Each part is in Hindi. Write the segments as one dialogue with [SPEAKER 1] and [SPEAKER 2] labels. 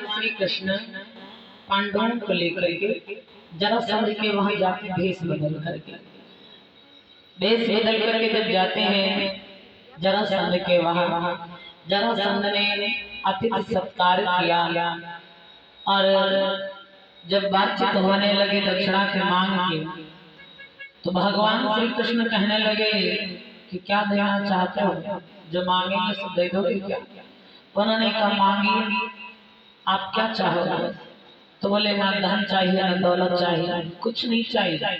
[SPEAKER 1] श्री कृष्ण पांडवों को लेकर के जरासंध के वहां जाते भेष बदल करके जब जाते हैं जरासंध के वहां, जरासंध ने अतिथि सत्कार किया और जब बातचीत होने लगे दक्षिणा की मांग की तो भगवान श्री कृष्ण कहने लगे कि क्या देना चाहते हो, जो मांगेंगे सो दे दोगे क्या? उन्होंने कहा मांगिए, आप क्या चाहोगे? तो बोले ना धन चाहिए ना दौलत चाहिए, कुछ नहीं चाहिए।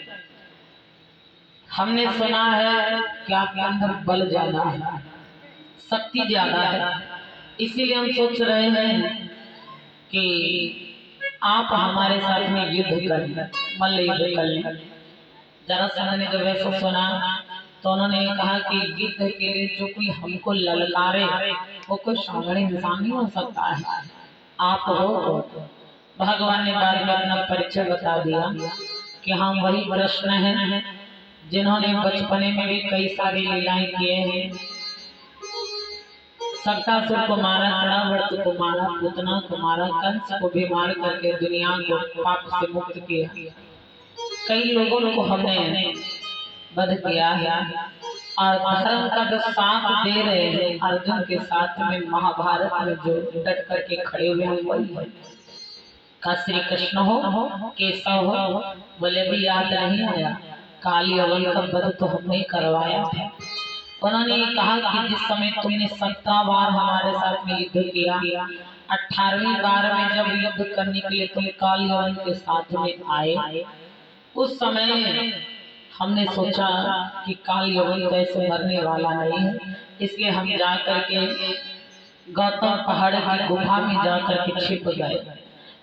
[SPEAKER 1] हमने सुना है कि आपके अंदर बल ज्यादा है, शक्ति ज्यादा है, इसीलिए हम सोच रहे हैं कि आप हमारे साथ में युद्ध कर लें, मल्ल युद्ध कर लें। जरासंध ने जब ऐसा सुना तो उन्होंने कहा कि युद्ध के लिए जो कोई हमको ललकारे वो कोई साधारण इंसान नहीं हो सकता है, आप हो। भगवान ने बाद में अपना परिचय बता दिया कि हम वही कृष्ण हैं जिन्होंने बचपने में भी कई सारी लीलाएं किए हैं। शक्तासुर को मारा, तड़ावर्त को मारा, पूतना को मारा, कंस को भी मार करके दुनिया को पाप से मुक्त किया। कई लोगों को हमने वध किया है और धर्म का जो साथ दे रहे हैं अर्जुन के साथ में महाभारत में जो डट करके खड़े हुए हैं वही है। का श्री कृष्ण हो केशव हो, बोले भी याद नहीं आया, काली अवन का वध तो हमने ही करवाया था। उन्होंने कहा कि जिस समय तुमने 17 बार हमारे साथ में युद्ध किया, 18वीं बार में जब युद्ध करने के लिए तुम काली अवन के साथ में आए, उस समय हमने सोचा कि काल यवन तो ऐसे मरने वाला नहीं है, इसलिए हम जाकर के गौतम पहाड़ की गुफा में जाकर के छिप गए।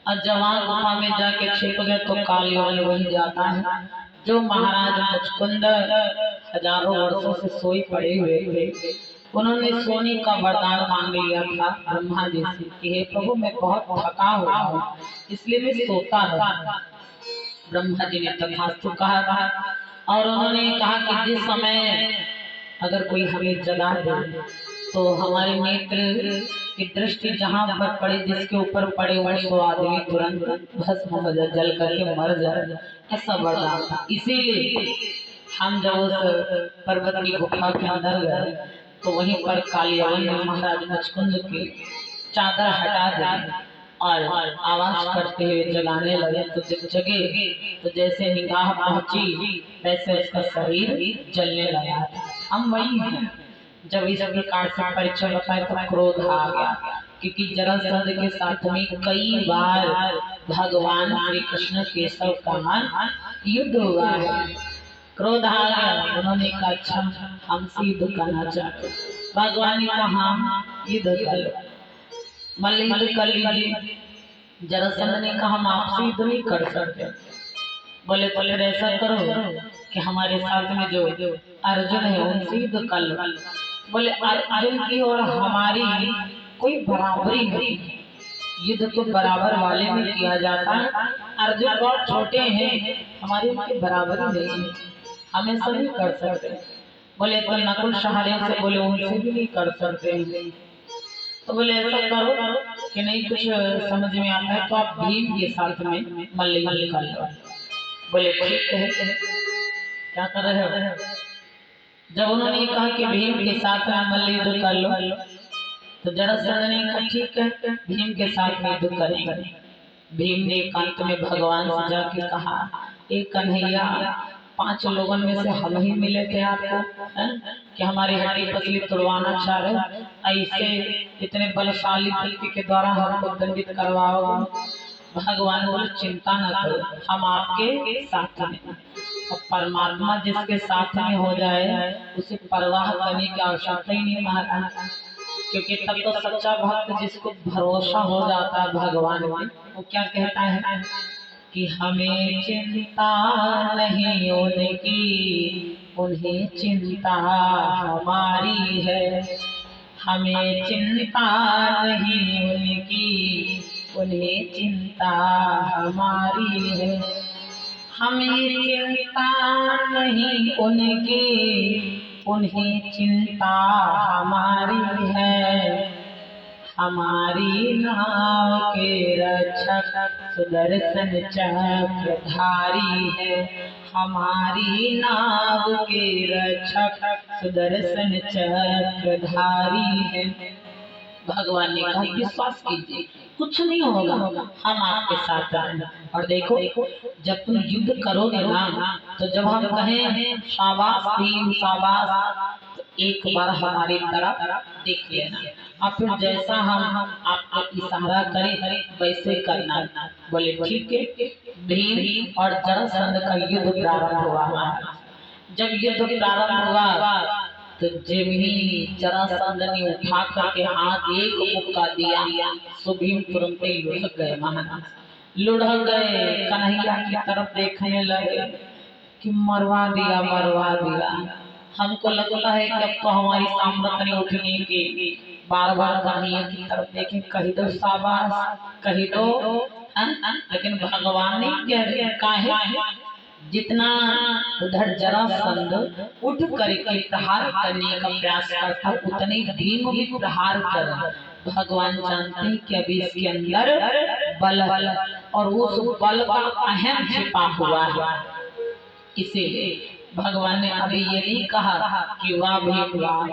[SPEAKER 1] और जब वहां गुफा में जाके छिप गए तो काल यवन वही जाता है जो महाराज मुचकुंद हजारों वर्षों से सोई पड़े हुए थे। उन्होंने सोने का वरदान मांग लिया था ब्रह्मा जी से कि हे प्रभु मैं बहुत थका हुआ हूँ इसलिए मैं सोता रहूं। ब्रह्मा जी ने तथास्तु कहा था और उन्होंने कहा कि जिस समय अगर कोई हमें जगा दे तो हमारे नेत्र की दृष्टि जहाँ पर पड़े, जिसके ऊपर पड़े वो आदमी तुरंत भस्म हो जाए, जल करके मर जाए, ऐसा वरदान था। इसीलिए हम जब उस पर्वत की गुफा के अंदर गए तो वहीं पर काली अवन ने महाराज मुचकुंद की चादर हटा दी और आवाज करते हुए जगाने लगे। तो जब जगे तो जैसे निगाह पहुंची वैसे उसका शरीर जलने लगा। हम वही हैं। जब इस प्रकार से परिचय बताए तो क्रोध आ गया, क्योंकि जरासंध के साथ में कई बार भगवान श्री कृष्ण केशव का युद्ध हुआ है। क्रोध आ गया, उन्होंने कहा अच्छा हमसे युद्ध करना चाहते। भगवान ने कहा युद्ध कर, मल्ल युद्ध कर लीजिए। जरासंध ने कहा हम आपसे युद्ध नहीं कर सकते। बोले तो फिर ऐसा करो कि हमारे साथ में जो अर्जुन है उनसे युद्ध कर लो। बोले अर्जुन की और हमारी कोई बराबरी नहीं, युद्ध तो बराबर वाले में किया जाता है। अर्जुन बहुत छोटे हैं, हमारी उनकी बराबरी नहीं है, हम ऐसा नहीं कर सकते। बोले तो नकुल सहारे से बोले उनसे भी नहीं कर सकते। तो बोले ऐसा करो कि नहीं कुछ समझ में आता है तो आप भीम के साथ में मल्ल युद्ध कर लो। बोले ठीक है, क्या कर रहे हो? जब उन्होंने कहा कि भीम के साथ में मल्ल युद्ध कर लो तो जरासंध ने कहा ठीक है भीम के साथ में युद्ध करेंगे। भीम ने एकांत में भगवान से जाके कहा एक कन्हैया 5 लोगों में से हम ही मिले थे आपको कि हमारी हड्डी पसली तोड़वाना चाह रहे, ऐसे इतने बलशाली व्यक्ति के द्वारा हमको दंडित करवाओगे। भगवान बोले चिंता न करो हम आपके साथ में। और परमात्मा जिसके साथ में हो जाए उसे परवाह करने की आवश्यकता ही नहीं महाराज, क्योंकि तब तो सच्चा भक्त जिसको भरोसा हो जाता है भगवान में वो क्या कहता है कि हमें चिंता नहीं उनकी, उन्हें चिंता हमारी है। हमें चिंता नहीं उनकी, उन्हें चिंता हमारी है। हमें चिंता नहीं उनकी, उन्हें चिंता हमारी है। हमारी नाव के रक्षक सुदर्शन चक्रधारी है। हमारी नाव के रक्षक सुदर्शन चक्रधारी है। भगवान ने कहा विश्वास कीजिए, कुछ नहीं होगा, हम आपके साथ हैं। और देखो, जब तुम युद्ध करोगे ना, तो जब हम कहें शाबाश भीम शाबाश, तो एक बार हमारी तरफ देख लेना, और फिर जैसा हम आपको इशारा करें वैसे करना। बोले ठीक है। भीम और जरासंध का युद्ध प्रारंभ हुआ। जब युद्ध प्रारंभ हुआ तो जमीनी जरासंध ने उठा करके हाथ एक मुक्का दिया, सो भीम तुरंत ही लुढ़क गए। महाराज लुढ़क गए, कन्हैया की तरफ देखने लगे कि मरवा दिया मरवा दिया। हमको लगता है कि अब तो हमारी सामर्थ्य नहीं उठने की। बार बार कन्हैया की तरफ देखें, कही दो शाबाश, कही दो। लेकिन भगवान ने कहा जितना उधर जरासंध उठ करके प्रहार करने का प्रयास करता, उतने भीम भी प्रहार कर। भगवान जानते हैं कि अभी इसके अंदर बल है, और उस बल का अहम छिपा हुआ है। इसीलिए भगवान ने अभी ये नहीं कहा कि वाह भीम वाह,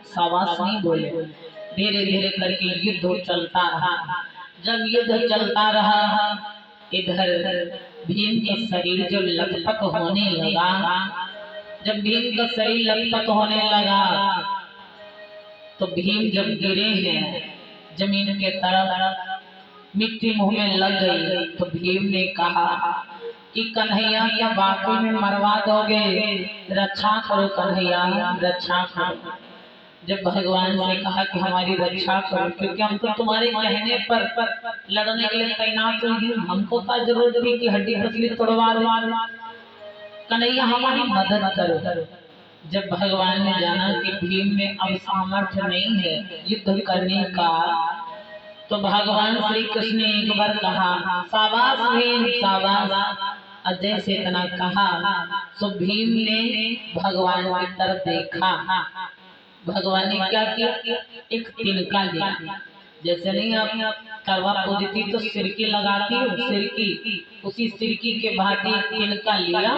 [SPEAKER 1] शाबाश नहीं बोले। धीरे धीरे करके युद्ध चलता रहा। जब युद्ध चलता रहा, इधर भीम का शरीर जब लथपथ होने लगा, जब भीम का शरीर लथपथ होने लगा, तो भीम जब गिरे हैं जमीन के तरफ, मिट्टी मुंह में लग गई, तो भीम ने कहा कि कन्हैया क्या बाकी में मरवा दोगे? रक्षा करो कन्हैया, रक्षा करो। जब भगवान से कहा कि हमारी रक्षा करो, क्योंकि हम तो तुम्हारे कहने पर लड़ने के लिए तैनात हुए, हमको क्या जरूरत थी कि हड्डी पसली तोड़वा दो, कन्हैया हमारी मदद करो। जब भगवान ने जाना कि भीम में अब सामर्थ्य नहीं है युद्ध करने का, तो भगवान श्री कृष्ण ने एक बार कहा शाबाश भीम शाबाश। अजय से इतना कहा तो भीम ने भगवान की तरफ देखा। भगवान ने क्या किया? एक तिनका लिया। जैसे नहीं आप करवा पूजती तो सिरकी लगाती हो, सिरकी, उसी सिरकी के भांति एक तिनका लिया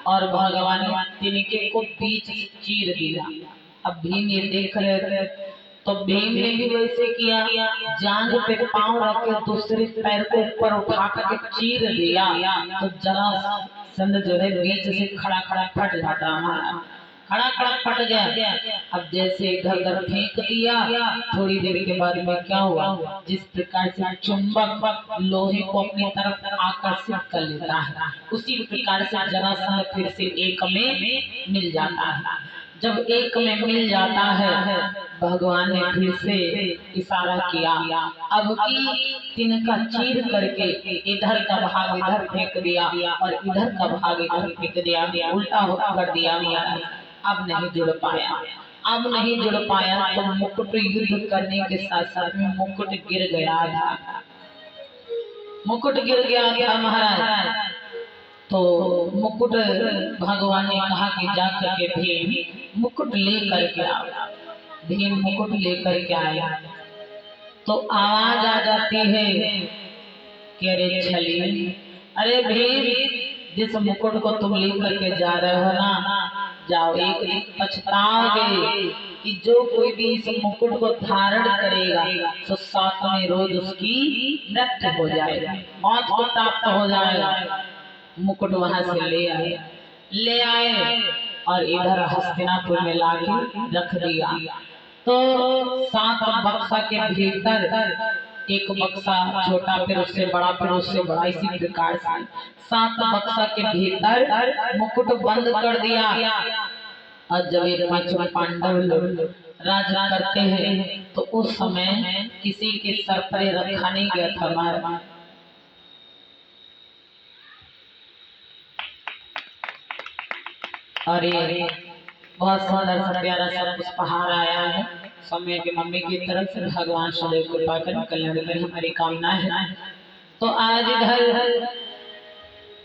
[SPEAKER 1] और भगवान ने तिनके को बीच चीर दिया। अब भीम ये देख रहे थे, तो भीम ने भी वैसे किया, जांघ पे पांव रख के दूसरे पैर को ऊपर उठा करके चीर दिया। तो जरासंध जो है बीच से खड़ा खड़ा फट जाता, हमारा खड़ा खड़ा फट गया। अब जैसे इधर उधर फेंक दिया, थोड़ी देर के बाद में क्या हुआ? जिस प्रकार से चुंबक लोहे को अपनी तरफ आकर्षित कर लेता है, उसी प्रकार से जरासंध फिर से एक में मिल जाता है। जब एक में मिल जाता है, भगवान ने फिर से इशारा किया, अब की तिनका चीर करके इधर का भाग इधर फेंक दिया और इधर का भाग इधर फेंक दिया, उल्टा कर दिया। अब नहीं जुड़ पाया, अब नहीं जुड़ पाया, तो मुकुट युद्ध करने के साथ साथ में मुकुट गिर गया था, मुकुट गिर गया था महाराज। तो मुकुट भगवान ने कहा कि जा करके भीम मुकुट ले करके आओ। भीम मुकुट लेकर के आया तो आवाज आ जाती है कि अरे छली, अरे भीम जिस मुकुट को तुम ले करके जा रहे हो ना, जाओ एक दिन पछताओगे कि जो कोई भी इस मुकुट को धारण करेगा तो सातवें रोज उसकी मृत्यु हो जाएगी, मौत को प्राप्त हो जाएगा। मुकुट वहां से ले आए और इधर हस्तिनापुर में लाके रख दिया। तो 7 बक्सा के भीतर एक बक्सा छोटा, फिर उससे बड़ा, फिर उससे बड़ा, इसी प्रकार से 7 बक्सा के भीतर मुकुट बंद कर दिया। और जब ये 5 पांडव लोग राजा करते हैं तो उस समय किसी के सर पर रखा नहीं गया था मार। और ये बहुत सुंदर सा प्यारा सा पुष्पहार आया है समय के मम्मी की तरफ से। भगवान सदैव कृपा करें, कल्याण करें, हमारी कामना है। तो आज इधर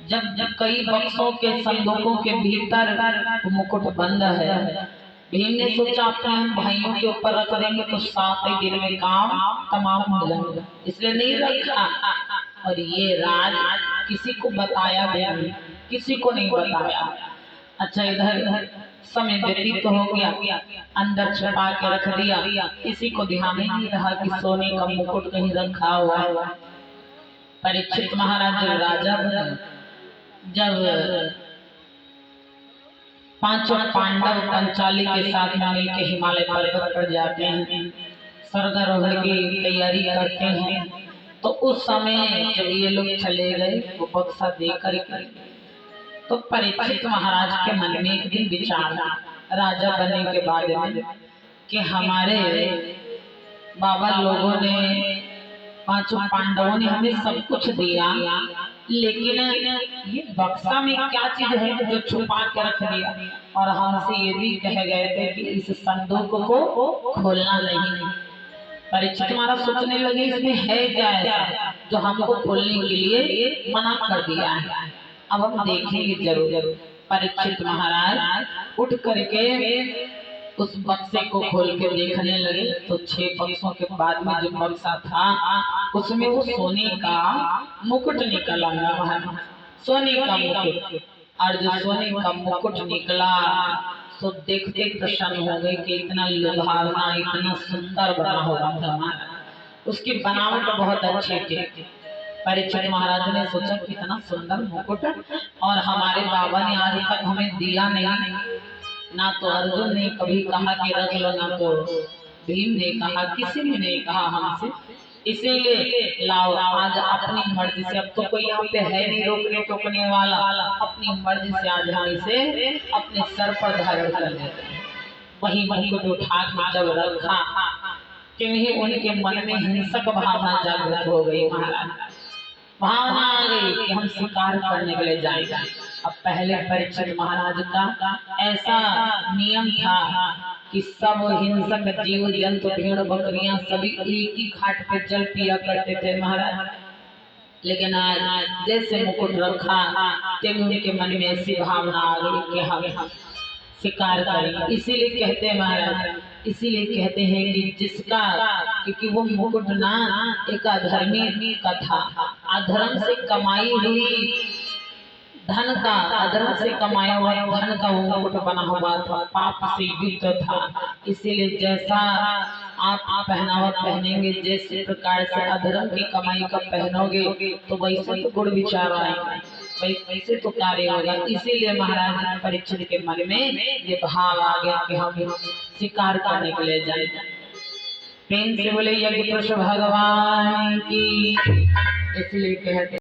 [SPEAKER 1] जब कई बक्सों के संदूकों के भीतर मुकुट बंद है, भीम ने सोचा अपने हम भाइयों के ऊपर रख देंगे तो 7 ही दिन में काम तमाम हो जाएगा, इसलिए नहीं रखा। और ये राज किसी को बताया नहीं, किसी को नहीं बताया। अच्छा, इधर समय व्यतीत हो गया, अंदर छुपा के रख दिया, किसी को ध्यान ही नहीं रहा कि सोने का मुकुट कहीं रखा हुआ है। परीक्षित महाराज जब राजा बने, जब 5 पांडव पंचाली के साथ में मिलकर हिमालय पर्वत पर जाते हैं, स्वर्गारोहण की तैयारी करते हैं, तो उस समय जब ये लोग चले गए वो बक्सा देकर तो परीक्षित महाराज के मन में एक दिन विचार राजा बनने के बाद में कि हमारे बाबा लोगों ने 5 पांडवों ने हमें सब कुछ दिया, लेकिन ये बक्सा में क्या चीज है जो छुपा के रख दिया, और हमसे ये भी कह गए थे कि इस संदूक को खोलना नहीं। परीक्षित महाराज सोचने लगे इसमें है क्या ऐसा जो हमको खोलने के लिए मना कर दिया है, अब हम देखेंगे जरूर। परीक्षित महाराज उठ करके उस बक्से को खोल के देखने लगे तो 6 बक्सों के बाद में जो बक्सा था उसमें वो सोने का मुकुट निकला है, सोने का मुकुट। और जो सोने का मुकुट निकला तो देखते प्रसन्न हो गए कि इतना लुभावना, इतना सुंदर बना हुआ था, उसकी बनावट बहुत अच्छी थी। परीक्षित महाराज ने सोचा कितना सुंदर मुकुट, और हमारे बाबा ने आज तक हमें दिया नहीं, ना तो अर्जुन ने कभी कहा कि रख लो, ना तो भीम ने कहा, किसी ने नहीं कहा हमसे, इसीलिए लाओ आज अपनी मर्जी से। अब तो कोई यहाँ पे है नहीं रोकने टोकने वाला, अपनी मर्जी से आज हम इसे अपने सर पर धारण कर लेते हैं। वही मुकुट उठा के जब रखा कि उनके मन में हिंसक भावना जागृत हो गई, महाराज भावना आ गई कि हम शिकार करने के लिए जाएंगे। अब पहले परीक्षित महाराज का ऐसा नियम था कि सब हिंसक जीव जंतु भेड़ बकरियां सभी एक ही घाट पे जल पिया करते थे महाराज, लेकिन आज जैसे मुकुट रखा तब उनके मन में ऐसी भावना आ गई कि हम शिकार करेंगे। इसीलिए कहते हैं महाराज, इसीलिए कहते हैं कि जिसका, क्योंकि वो मुकुट ना एक अधर्मी का था, अधर्म से कमाई हुई धन का, अधर्म से कमाया हुआ धन का वो मुकुट बना हुआ था, पाप से युक्त था। इसीलिए जैसा आप पहनावा पहनेंगे, जिस प्रकार से अधर्म की कमाई का पहनोगे तो वैसे तो गुण विचार आएंगे, वैसे तो कार्य होगा। इसीलिए महाराज परीक्षित के मन में ये भाव आ गया कि हम शिकार करने के लिए जाए। प्रेम से बोले यज्ञ पुरुष भगवान की। इसलिए कहते